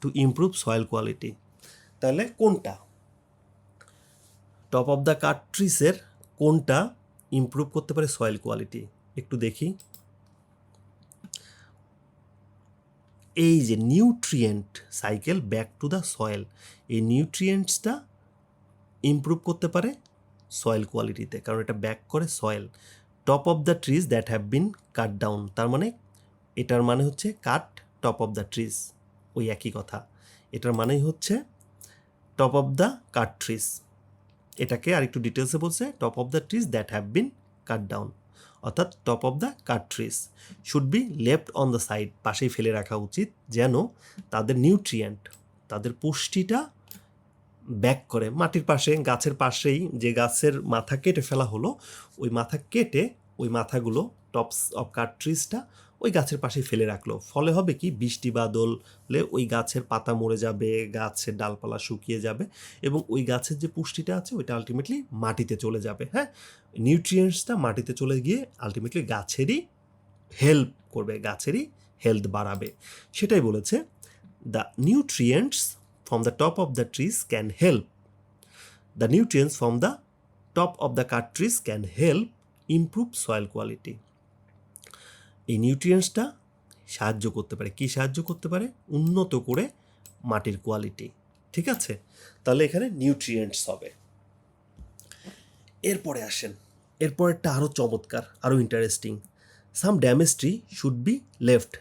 To improve soil quality. তাহলে কোনটা top of the কাট ট্রিসের কোনটা ইমপ্রুভ করতে পারে সয়েল কোয়ালিটি একটু দেখি। এই যে nutrient cycle back to the soil, এই নিউট্রিয়েন্টসটা ইমপ্রুভ করতে পারে সয়েল কোয়ালিটিতে, কারণ এটা ব্যাক করে soil. Top of the trees that have been cut down, তার মানে এটার মানে হচ্ছে cut top of the trees, ওই একই কথা। এটার মানেই হচ্ছে top of the cut trees. এটাকে আর একটু ডিটেলসে বলছে top of the trees that have been cut down, অর্থাৎ top of the cut trees should be left on the side, পাশেই ফেলে রাখা উচিত, যেন তাদের নিউট্রিয়েন্ট, তাদের পুষ্টিটা ব্যাক করে মাটির পাশে, গাছের পাশেই যে গাছের মাথা কেটে ফেলা হলো, ওই মাথা কেটে ওই মাথাগুলো টপস অফ কাট ট্রিজটা ওই গাছের পাশে ফেলে রাখলো। ফলে হবে কি, বৃষ্টি বাদলে ওই গাছের পাতা মরে যাবে, গাছের ডালপালা শুকিয়ে যাবে, এবং ওই গাছের যে পুষ্টিটা আছে ওইটা আলটিমেটলি মাটিতে চলে যাবে। হ্যাঁ, নিউট্রিয়েন্টসটা মাটিতে চলে গিয়ে আলটিমেটলি গাছেরই হেল্প করবে, গাছেরই হেলথ বাড়াবে। সেটাই বলেছে, the nutrients from the top of the trees can help. The nutrients from the top of the cut trees can help improve soil quality. এই নিউট্রিয়েন্টসটা সাহায্য করতে পারে, কি সাহায্য করতে পারে? উন্নত করে মাটির কোয়ালিটি। ঠিক আছে, তাহলে এখানে নিউট্রিয়েন্টস হবে। এরপরে আসেন, এরপরেরটা আরও চমৎকার, আরও interesting. Some damage tree should be left.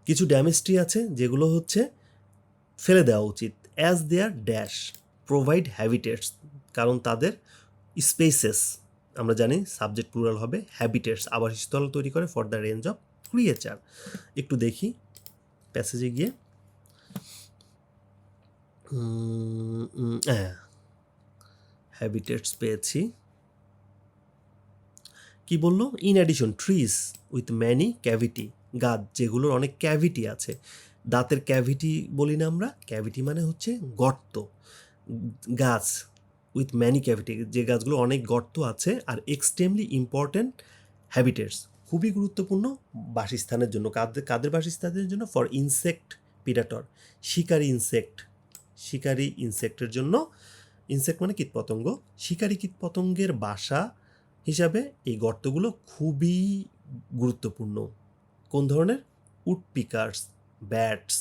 কিছু ড্যামেজ ট্রি আছে যেগুলো হচ্ছে ফেলে দেওয়া উচিত। As there dash provide habitats, কারণ তাদের স্পেসেস, আমরা জানি সাবজেক্ট প্লুরাল হবে, হ্যাবিটেটস আবাসস্থল তৈরি করে for the range of creature. একটু দেখি প্যাসেজে গিয়ে, হ্যাবিটেটস পেয়েছি। কি বললো? In addition trees with many cavity, গাছ যেগুলোর অনেক ক্যাভিটি আছে, দাঁতের ক্যাভিটি বলি না আমরা, ক্যাভিটি মানে হচ্ছে গর্ত, গাছ উইথ ম্যানি ক্যাভিটি, যে গাছগুলো অনেক গর্ত আছে, আর এক্সট্রিমলি ইম্পর্ট্যান্ট হ্যাবিটেটস, খুবই গুরুত্বপূর্ণ বাসস্থানের জন্য। কাদের বাসস্থানের জন্য? ফর ইনসেক্ট প্রিডেটর, শিকারি ইনসেক্টের জন্য। ইনসেক্ট মানে কীটপতঙ্গ, শিকারি কীটপতঙ্গের বাসা হিসাবে এই গর্তগুলো খুবই গুরুত্বপূর্ণ। কোন ধরনের? Woodpeckers, bats,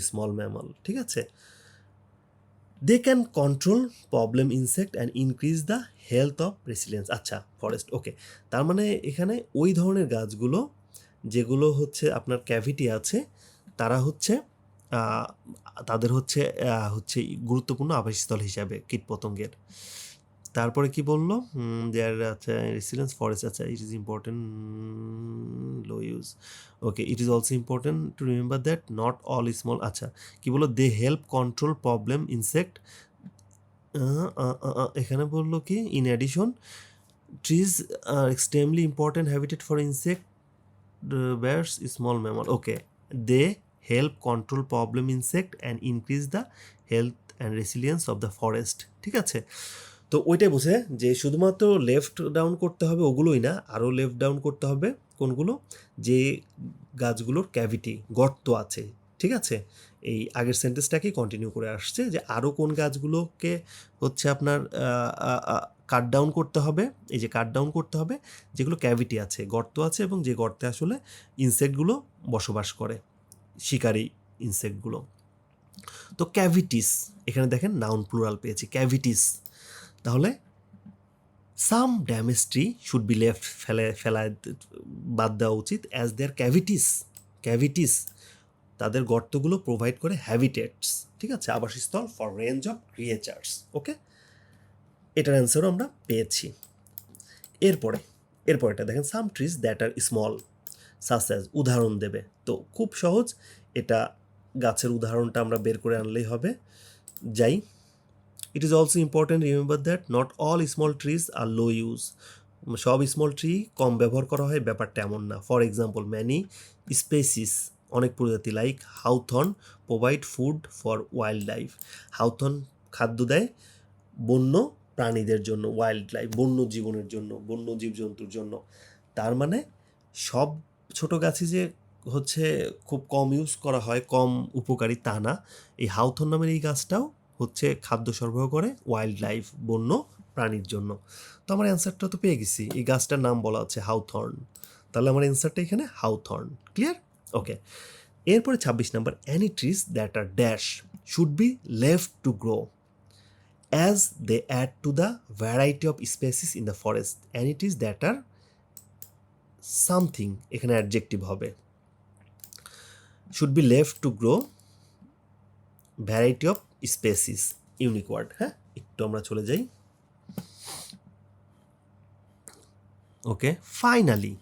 small mammal. ঠিক আছে, they can control problem insect and increase the health of resilience. আচ্ছা, ফরেস্ট, ওকে। তার মানে এখানে ওই ধরনের গাছগুলো যেগুলো হচ্ছে আপনার ক্যাভিটি আছে, তারা হচ্ছে তাদের হচ্ছে গুরুত্বপূর্ণ আবাসস্থল হিসাবে কীটপতঙ্গের। তারপরে কি বললো? দেয়ার, আচ্ছা, রেসিলিয়েন্স ফরেস্ট, আচ্ছা, it is important, low use, okay, it is also important to remember that not all small, আচ্ছা, কি বললো? They help control problem insect, এখানে বললো কি, ইন অ্যাডিশন ট্রিজ আর extremely important habitat for insect, bats, small mammal, okay, they help control problem insect and increase the health and resilience of the forest. ঠিক আছে, তো ওইটাই বোঝে যে শুধুমাত্র লেফট ডাউন করতে হবে ওগুলোই না, আরও লেফট ডাউন করতে হবে কোনগুলো? যে গাছগুলোর ক্যাভিটি, গর্ত আছে। ঠিক আছে, এই আগের সেন্টেন্সটাকেই কন্টিনিউ করে আসছে যে আরও কোন গাছগুলোকে হচ্ছে আপনার কাট ডাউন করতে হবে। এই যে কাট ডাউন করতে হবে যেগুলো ক্যাভিটি আছে, গর্ত আছে, এবং যে গর্তে আসলে ইনসেক্টগুলো বসবাস করে, শিকারি ইনসেক্টগুলো। তো ক্যাভিটিস, এখানে দেখেন নাউন প্লুরাল পেয়েছি, ক্যাভিটিস। তাহলে some damage tree should be left, ফেলায় বাদ দেওয়া উচিত। অ্যাজ দেয়ার ক্যাভিটিস তাদের গর্তগুলো প্রোভাইড করে হ্যাবিটেটস। ঠিক আছে, আবাসস্থল for range of creatures. Okay, এটার অ্যান্সারও আমরা পেয়েছি। এরপরেটা দেখেন, some trees that are small such as, উদাহরণ দেবে। তো খুব সহজ, এটা গাছের উদাহরণটা আমরা বের করে আনলেই হবে। যাই, ইট is also important remember that not all small trees are low use, সব স্মল ট্রি কম ব্যবহার করা হয় ব্যাপারটা এমন না। ফর এক্সাম্পল, ম্যানি স্পেসিস, অনেক প্রজাতি, like Hawthorne provide food for wild life, Hawthorne খাদ্য দেয় বন্য প্রাণীদের জন্য, ওয়াইল্ড লাইফ বন্য জীবনের জন্য, বন্য জীবজন্তুর জন্য। তার মানে সব ছোট গাছই যে হচ্ছে খুব কম ইউজ করা হয়, কম উপকারী তা না। এই হাউথর্ন নামের এই গাছটাও হচ্ছে খাদ্য সরবরাহ করে ওয়াইল্ড লাইফ, বন্য প্রাণীর জন্য। তো আমার অ্যান্সারটা তো পেয়ে গেছি, এই গাছটার নাম বলা আছে হাউথর্ন, তাহলে আমার অ্যান্সারটা এখানে হাউথর্ন। ক্লিয়ার? ওকে। এরপরে 26 number, any trees that are dash should be left to grow as they add to the variety of species in the forest. Any trees that are something, এখানে adjective হবে, should be left to grow variety of species, unique word. হ্যাঁ, একটু আমরা চলে যাই। Okay, finally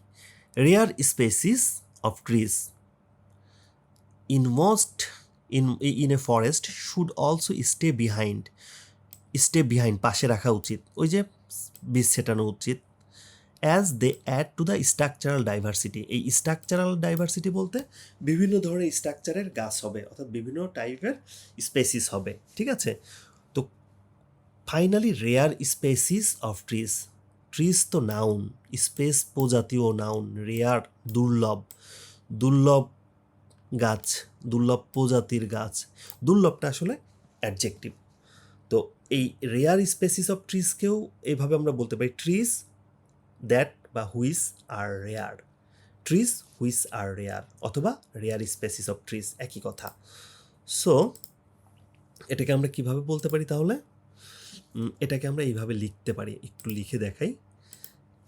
rare species of trees in most in a forest should also stay behind পাশে রাখা উচিত, ওই যে বীজ ছেটানো উচিত। As they add to the structural diversity, এই স্ট্রাকচারাল ডাইভার্সিটি বলতে বিভিন্ন ধরনের স্ট্রাকচারের গাছ হবে, অর্থাৎ বিভিন্ন টাইপের স্পেসিস হবে। ঠিক আছে, তো finally rare species of trees, trees তো নাউন, স্পেস প্রজাতিও নাউন, রেয়ার দুর্লভ, দুর্লভ গাছ, দুর্লভ প্রজাতির গাছ, দুর্লভটা আসলে অ্যাডজেক্টিভ। তো এই রেয়ার স্পেসিস অফ ট্রিজকেও এইভাবে আমরা বলতে পারি, ট্রিজ দ্যাট বা which are rare, trees which are rare, অথবা রেয়ার স্পেসিস অফ ট্রিজ, একই কথা। সো এটাকে আমরা কিভাবে বলতে পারি তাহলে? এটাকে আমরা এইভাবে লিখতে পারি, একটু লিখে দেখাই।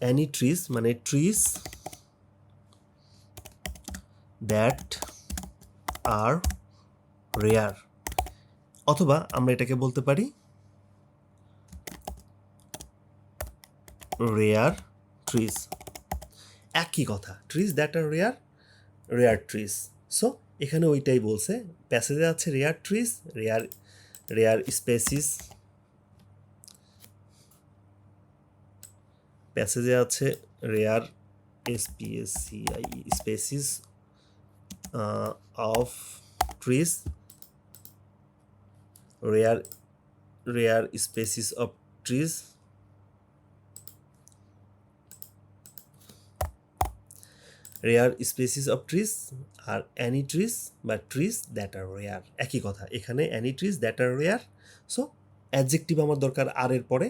অ্যানি ট্রিজ মানে ট্রিজ দ্যাট আর রেয়ার, অথবা আমরা এটাকে বলতে পারি রেয়ার ট্রিজ, একই কথা, trees that are rare, rare trees. So এখানে ওইটাই বলছে, প্যাসেজে আছে rare trees, rare rare species, প্যাসেজে আছে rare SPACIE species of trees, rare rare species of trees, rare species of trees, আর অ্যানি ট্রিজ বা ট্রিজ দ্যাট আর রেয়ার, একই কথা। এখানে any trees that are rare, so adjective আমার দরকার আর এর পরে,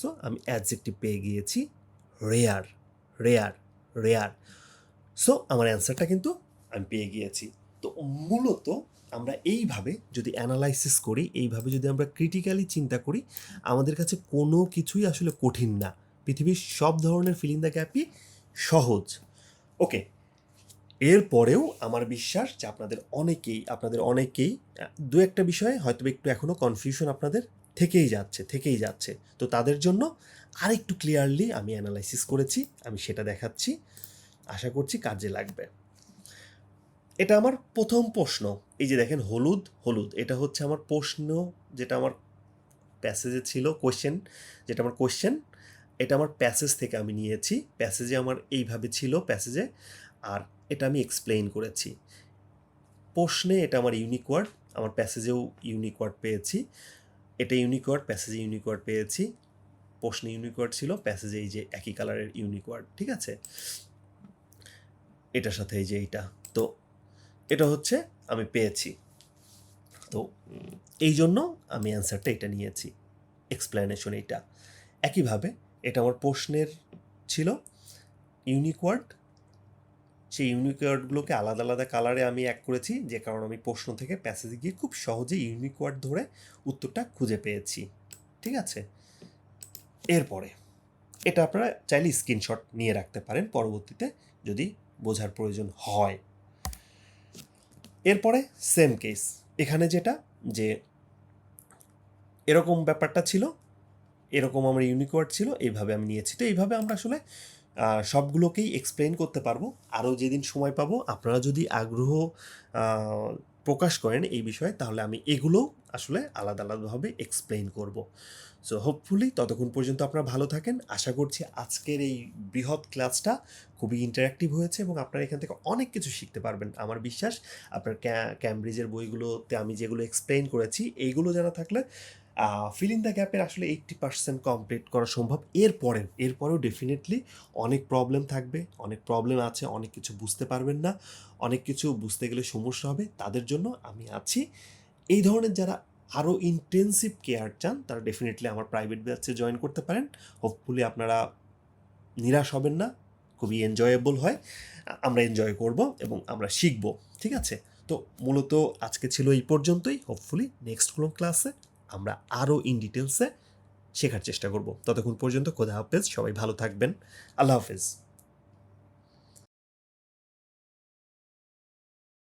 সো আমি অ্যাডজেক্টিভ পেয়ে গিয়েছি রেয়ার, রেয়ার, রেয়ার। সো আমার অ্যান্সারটা কিন্তু আমি পেয়ে গিয়েছি। তো মূলত আমরা এইভাবে যদি অ্যানালাইসিস করি, এইভাবে যদি আমরা ক্রিটিক্যালি চিন্তা করি, আমাদের কাছে কোনো কিছুই আসলে কঠিন না, পৃথিবীর সব ধরনের ফিলিং দ্য গ্যাপই সহজ। ওকে, এরপরেও আমার বিশ্বাস যে আপনাদের অনেকেই দু একটা বিষয়ে হয়তো একটু এখনও কনফিউশন আপনাদের থেকেই যাচ্ছে। তো তাদের জন্য আরেকটু ক্লিয়ারলি আমি অ্যানালাইসিস করেছি, আমি সেটা দেখাচ্ছি, আশা করছি কাজে লাগবে। এটা আমার প্রথম প্রশ্ন, এই যে দেখেন হলুদ হলুদ, এটা হচ্ছে আমার প্রশ্ন, যেটা আমার প্যাসেজে ছিল, কোয়েশ্চেন, যেটা আমার কোয়েশ্চেন, এটা আমার প্যাসেজ থেকে আমি নিয়েছি, প্যাসেজে আমার এইভাবে ছিল প্যাসেজে, আর এটা আমি এক্সপ্লেইন করেছি। প্রশ্নে এটা আমার ইউনিক ওয়ার্ড, আমার প্যাসেজেও ইউনিক ওয়ার্ড পেয়েছি, এটা ইউনিক ওয়ার্ড, প্যাসেজে ইউনিক ওয়ার্ড পেয়েছি, প্রশ্নে ইউনিক ওয়ার্ড ছিল, প্যাসেজে এই যে একই কালারের ইউনিক ওয়ার্ড। ঠিক আছে, এটার সাথে এই যে এইটা, তো এটা হচ্ছে আমি পেয়েছি। তো এই জন্য আমি অ্যান্সারটা এটা নিয়েছি, এক্সপ্লেনেশন এইটা। একইভাবে এটা আমার প্রশ্নের ছিল ইউনিক ওয়ার্ড, সেই ইউনিক ওয়ার্ডগুলোকে আলাদা আলাদা কালারে আমি এক করেছি, যে কারণে আমি প্রশ্ন থেকে প্যাসেজে গিয়ে খুব সহজে ইউনিক ওয়ার্ড ধরে উত্তরটা খুঁজে পেয়েছি। ঠিক আছে, এরপরে এটা আপনারা চাইলে স্ক্রিনশট নিয়ে রাখতে পারেন পরবর্তীতে যদি বোঝার প্রয়োজন হয়। এরপরে সেম কেস, এখানে যেটা যে এরকম ব্যাপারটা ছিল, এরকম আমার ইউনিক ওয়ার্ড ছিল, এইভাবে আমি নিয়েছি। তো এইভাবে আমরা আসলে সবগুলোকেই এক্সপ্লেন করতে পারবো আরও যেদিন সময় পাবো। আপনারা যদি আগ্রহ প্রকাশ করেন এই বিষয়ে, তাহলে আমি এগুলোও আসলে আলাদা আলাদাভাবে এক্সপ্লেইন করব। সো হোপফুলি ততক্ষণ পর্যন্ত আপনারা ভালো থাকেন। আশা করছি আজকের এই বৃহৎ ক্লাসটা খুবই ইন্টারঅ্যাক্টিভ হয়েছে এবং আপনারা এখান থেকে অনেক কিছু শিখতে পারবেন। আমার বিশ্বাস আপনার ক্যামব্রিজের বইগুলোতে আমি যেগুলো এক্সপ্লেইন করেছি এইগুলো জানা থাকলে ফিল ইন দ্য গ্যাপের আসলে 80% কমপ্লিট করা সম্ভব। এরপরেও ডেফিনেটলি অনেক প্রবলেম থাকবে, অনেক প্রবলেম আছে, অনেক কিছু বুঝতে পারবেন না, অনেক কিছু বুঝতে গেলে সমস্যা হবে। তাদের জন্য আমি আছি। এই ধরনের যারা আরও ইন্টেন্সিভ কেয়ার চান তারা ডেফিনেটলি আমার প্রাইভেট ব্যাচে জয়েন করতে পারেন। হোপফুলি আপনারা নিরাশ হবেন না, খুবই এনজয়েবল হয়, আমরা এনজয় করব এবং আমরা শিখব। ঠিক আছে, তো মূলত আজকে ছিল এই পর্যন্তই। হোপফুলি নেক্সট কোনো ক্লাসে আমরা আরও ইন ডিটেলসে শেখার চেষ্টা করব। ততক্ষণ পর্যন্ত খোদা হাফেজ, সবাই ভালো থাকবেন। আল্লাহ হাফেজ।